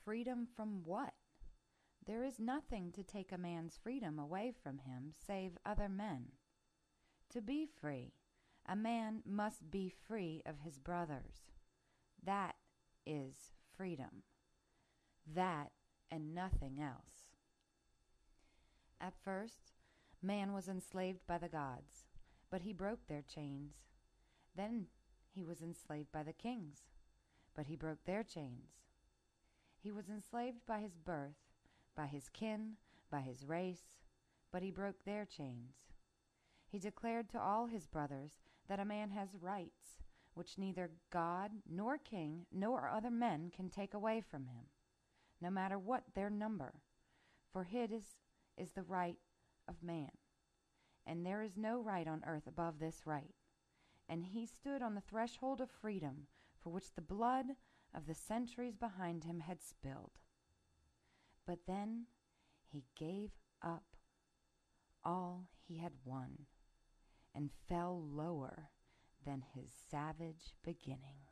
freedom from what? There is nothing to take a man's freedom away from him save other men. To be free, a man must be free of his brothers. That is freedom. That and nothing else. At first, man was enslaved by the gods, but he broke their chains. Then he was enslaved by the kings, but he broke their chains. He was enslaved by his birth, by his kin, by his race, but he broke their chains. He declared to all his brothers that a man has rights, which neither God, nor king, nor other men can take away from him, no matter what their number, for his is the right of man, and there is no right on earth above this right. And he stood on the threshold of freedom, for which the blood of the centuries behind him had spilled. But then he gave up all he had won, and fell lower than his savage beginning.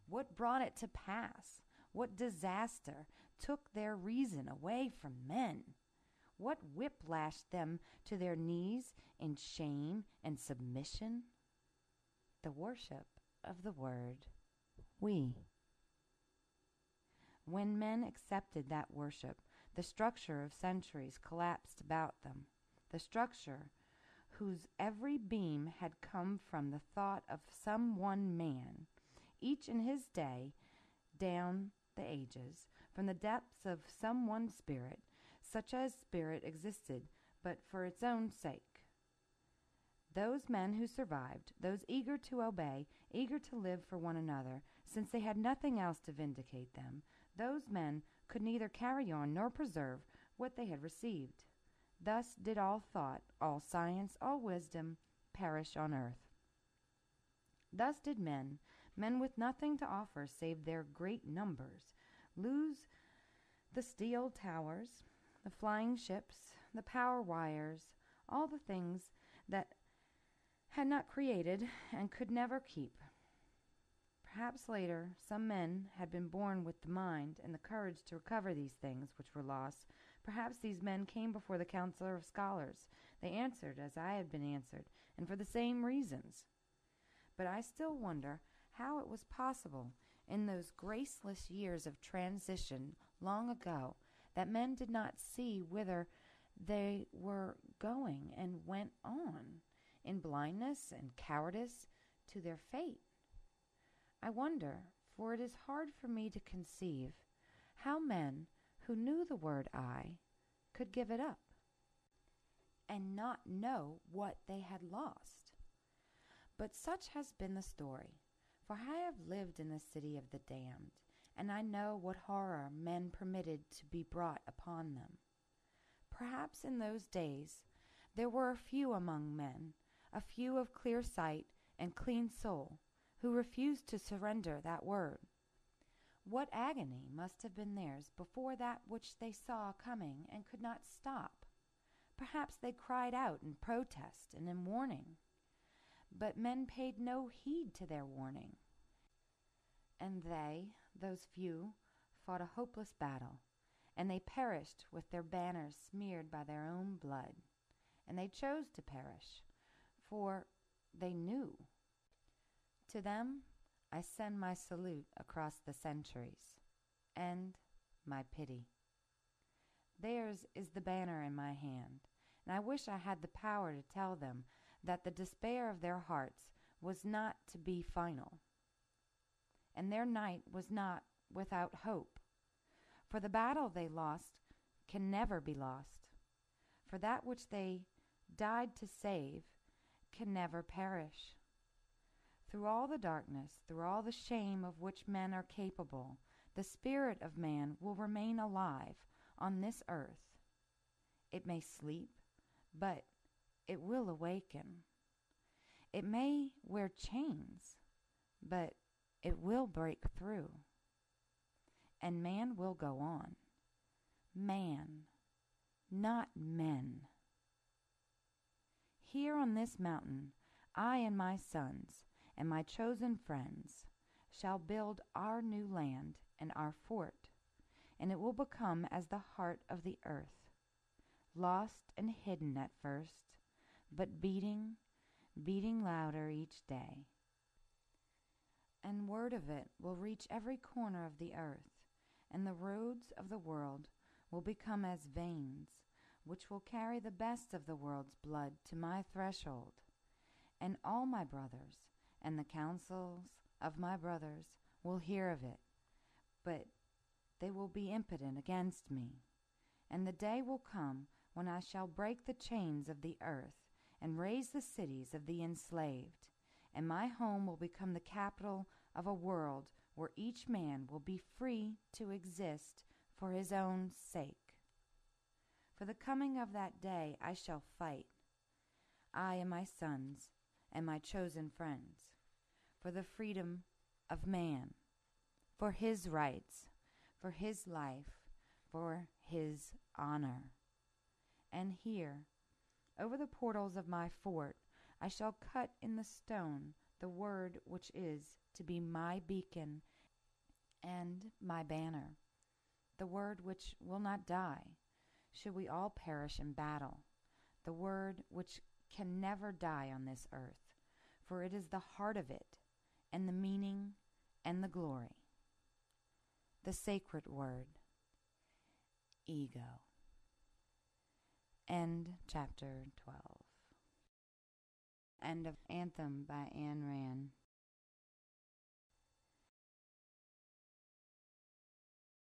What brought it to pass? What disaster took their reason away from men? What whiplashed them to their knees in shame and submission? The worship of the word we. When men accepted that worship, the structure of centuries collapsed about them, the structure whose every beam had come from the thought of some one man, each in his day, down the ages, from the depths of some one spirit, such as spirit existed but for its own sake. Those men who survived, those eager to obey, eager to live for one another, since they had nothing else to vindicate them, those men could neither carry on nor preserve what they had received. Thus did all thought, all science, all wisdom perish on earth. Thus did men with nothing to offer save their great numbers, lose the steel towers, the flying ships, the power wires, all the things that had not created and could never keep. Perhaps later some men had been born with the mind and the courage to recover these things which were lost. Perhaps these men came before the council of scholars. They answered as I had been answered, and for the same reasons. But I still wonder how it was possible in those graceless years of transition long ago that men did not see whither they were going and went on, in blindness and cowardice, to their fate. I wonder, for it is hard for me to conceive, how men who knew the word I could give it up and not know what they had lost. But such has been the story, for I have lived in the city of the damned, and I know what horror men permitted to be brought upon them. Perhaps in those days there were a few among men, a few of clear sight and clean soul, who refused to surrender that word. What agony must have been theirs before that which they saw coming and could not stop! Perhaps they cried out in protest and in warning, but men paid no heed to their warning. And they, those few, fought a hopeless battle, and they perished with their banners smeared by their own blood. And they chose to perish, for they knew. To them I send my salute across the centuries, and my pity. Theirs is the banner in my hand, and I wish I had the power to tell them that the despair of their hearts was not to be final, and their night was not without hope. For the battle they lost can never be lost, for that which they died to save can never perish. Through all the darkness, through all the shame of which men are capable, the spirit of man will remain alive on this earth. It may sleep, but it will awaken. It may wear chains, but it will break through. And man will go on. Man, not men. Here on this mountain, I and my sons and my chosen friends shall build our new land and our fort, and it will become as the heart of the earth, lost and hidden at first, but beating louder each day. And word of it will reach every corner of the earth, and the roads of the world will become as veins, which will carry the best of the world's blood to my threshold. And all my brothers and the councils of my brothers will hear of it, but they will be impotent against me. And the day will come when I shall break the chains of the earth and raise the cities of the enslaved, and my home will become the capital of a world where each man will be free to exist for his own sake. For the coming of that day I shall fight, I and my sons and my chosen friends, for the freedom of man, for his rights, for his life, for his honor. And here, over the portals of my fort, I shall cut in the stone the word which is to be my beacon and my banner, the word which will not die, should we all perish in battle, the word which can never die on this earth, for it is the heart of it, and the meaning and the glory. The sacred word, ego. End chapter 12. End of Anthem by Ayn Rand.